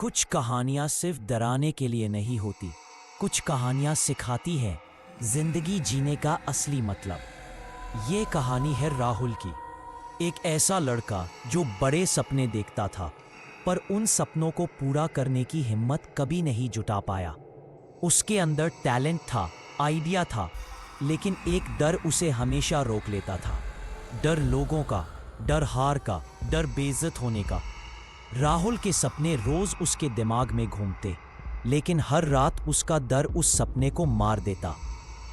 कुछ कहानियां सिर्फ डराने के लिए नहीं होती, कुछ कहानियां सिखाती है जिंदगी जीने का असली मतलब। ये कहानी है राहुल की। एक ऐसा लड़का जो बड़े सपने देखता था, पर उन सपनों को पूरा करने की हिम्मत कभी नहीं जुटा पाया। उसके अंदर टैलेंट था, आइडिया था, लेकिन एक डर उसे हमेशा रोक लेता था। डर लोगों का, डर हार का, डर बेइज्जत होने का। राहुल के सपने रोज उसके दिमाग में घूमते, लेकिन हर रात उसका डर उस सपने को मार देता।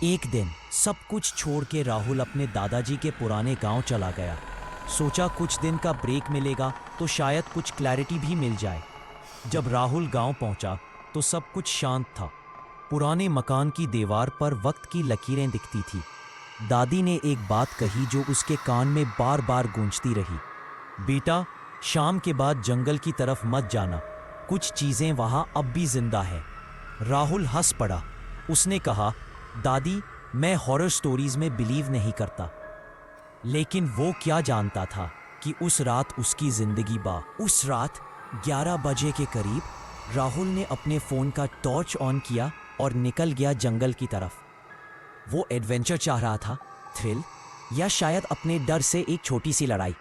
एक दिन सब कुछ छोड़ के राहुल अपने दादाजी के पुराने गांव चला गया। सोचा कुछ दिन का ब्रेक मिलेगा तो शायद कुछ क्लैरिटी भी मिल जाए। जब राहुल गांव पहुंचा तो सब कुछ शांत था। पुराने मकान की दीवार पर वक्त की लकीरें दिखती थी। दादी ने एक बात कही जो उसके कान में बार बार गूंजती रही, बेटा, शाम के बाद जंगल की तरफ मत जाना, कुछ चीजें वहां अब भी जिंदा है। राहुल हंस पड़ा। उसने कहा, दादी, मैं हॉरर स्टोरीज में बिलीव नहीं करता। लेकिन वो क्या जानता था कि उस रात उसकी जिंदगी उस रात 11 बजे के करीब राहुल ने अपने फोन का टॉर्च ऑन किया और निकल गया जंगल की तरफ। वो एडवेंचर चाह रहा था, थ्रिल, या शायद अपने डर से एक छोटी सी लड़ाई।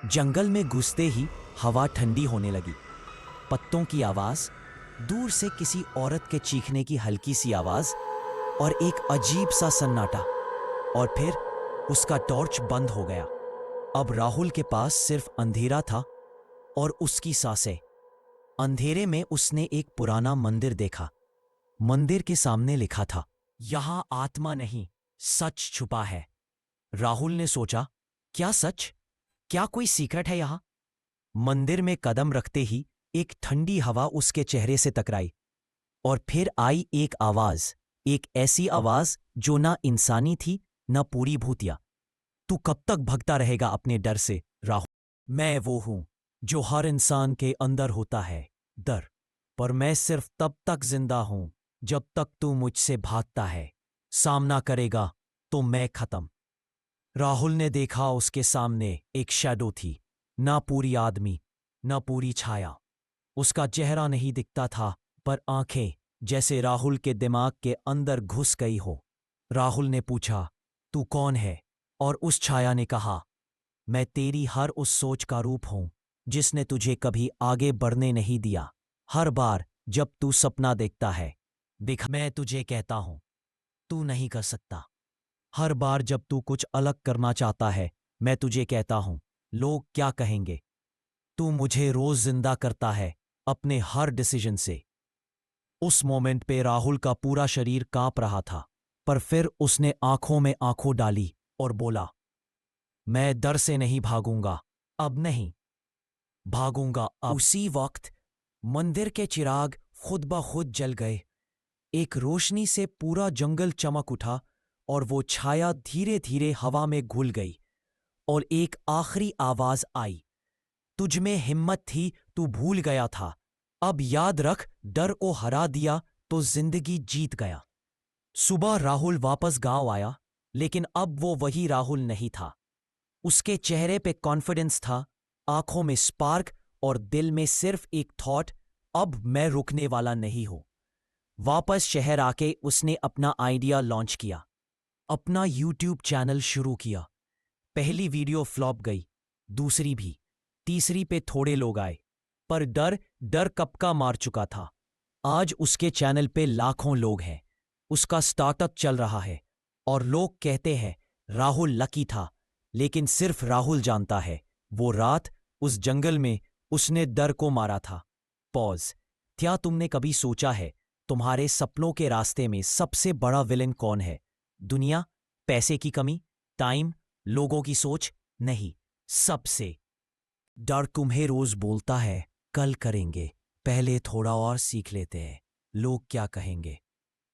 जंगल में घुसते ही हवा ठंडी होने लगी। पत्तों की आवाज, दूर से किसी औरत के चीखने की हल्की सी आवाज और एक अजीब सा सन्नाटा। और फिर उसका टॉर्च बंद हो गया। अब राहुल के पास सिर्फ अंधेरा था और उसकी सांसें। अंधेरे में उसने एक पुराना मंदिर देखा। मंदिर के सामने लिखा था, यहां आत्मा नहीं, सच छुपा है। राहुल ने सोचा, क्या सच? क्या कोई सीक्रेट है यहां? मंदिर में कदम रखते ही एक ठंडी हवा उसके चेहरे से टकराई और फिर आई एक आवाज, एक ऐसी आवाज जो ना इंसानी थी, ना पूरी भूतिया। तू कब तक भगता रहेगा अपने डर से, राहुल? मैं वो हूं जो हर इंसान के अंदर होता है, डर। पर मैं सिर्फ तब तक जिंदा हूं जब तक तू मुझसे भागता है। सामना करेगा तो मैं खत्म। राहुल ने देखा उसके सामने एक शैडो थी, ना पूरी आदमी, ना पूरी छाया। उसका चेहरा नहीं दिखता था, पर आंखें जैसे राहुल के दिमाग के अंदर घुस गई हो। राहुल ने पूछा, तू कौन है? और उस छाया ने कहा, मैं तेरी हर उस सोच का रूप हूं जिसने तुझे कभी आगे बढ़ने नहीं दिया। हर बार जब तू सपना देखता है, देख, मैं तुझे कहता हूं, तू नहीं कर सकता। हर बार जब तू कुछ अलग करना चाहता है, मैं तुझे कहता हूं, लोग क्या कहेंगे। तू मुझे रोज जिंदा करता है अपने हर डिसीजन से। उस मोमेंट पे राहुल का पूरा शरीर कांप रहा था, पर फिर उसने आंखों में आंखों डाली और बोला, मैं डर से नहीं भागूंगा, अब नहीं भागूंगा अब। उसी वक्त मंदिर के चिराग खुद ब खुद जल गए। एक रोशनी से पूरा जंगल चमक उठा और वो छाया धीरे धीरे हवा में घुल गई। और एक आखिरी आवाज आई, तुझ में हिम्मत थी, तू भूल गया था। अब याद रख, डर को हरा दिया तो जिंदगी जीत गया। सुबह राहुल वापस गांव आया, लेकिन अब वो वही राहुल नहीं था। उसके चेहरे पे कॉन्फिडेंस था, आंखों में स्पार्क और दिल में सिर्फ एक थॉट, अब मैं रुकने वाला नहीं हूं। वापस शहर आके उसने अपना आइडिया लॉन्च किया, अपना यूट्यूब चैनल शुरू किया। पहली वीडियो फ्लॉप गई, दूसरी भी, तीसरी पे थोड़े लोग आए, पर डर डर कब का मार चुका था। आज उसके चैनल पे लाखों लोग हैं, उसका स्टार्टअप चल रहा है और लोग कहते हैं राहुल लकी था। लेकिन सिर्फ राहुल जानता है, वो रात उस जंगल में उसने डर को मारा था। पॉज। क्या तुमने कभी सोचा है, तुम्हारे सपनों के रास्ते में सबसे बड़ा विलेन कौन है? दुनिया, पैसे की कमी, टाइम, लोगों की सोच? नहीं, सबसे डर तुम्हें रोज बोलता है, कल करेंगे, पहले थोड़ा और सीख लेते हैं, लोग क्या कहेंगे।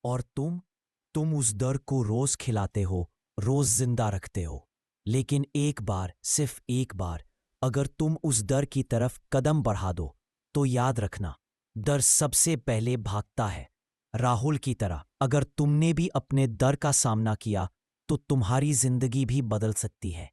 और तुम उस डर को रोज खिलाते हो, रोज जिंदा रखते हो। लेकिन एक बार, सिर्फ एक बार, अगर तुम उस डर की तरफ कदम बढ़ा दो, तो याद रखना, डर सबसे पहले भागता है। राहुल की तरह अगर तुमने भी अपने डर का सामना किया, तो तुम्हारी जिंदगी भी बदल सकती है।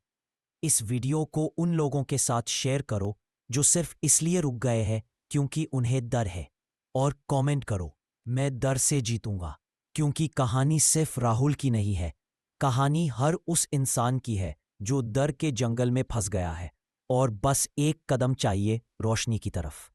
इस वीडियो को उन लोगों के साथ शेयर करो जो सिर्फ इसलिए रुक गए हैं क्योंकि उन्हें डर है। और कमेंट करो, मैं डर से जीतूंगा, क्योंकि कहानी सिर्फ राहुल की नहीं है। कहानी हर उस इंसान की है जो डर के जंगल में फंस गया है और बस एक कदम चाहिए रोशनी की तरफ।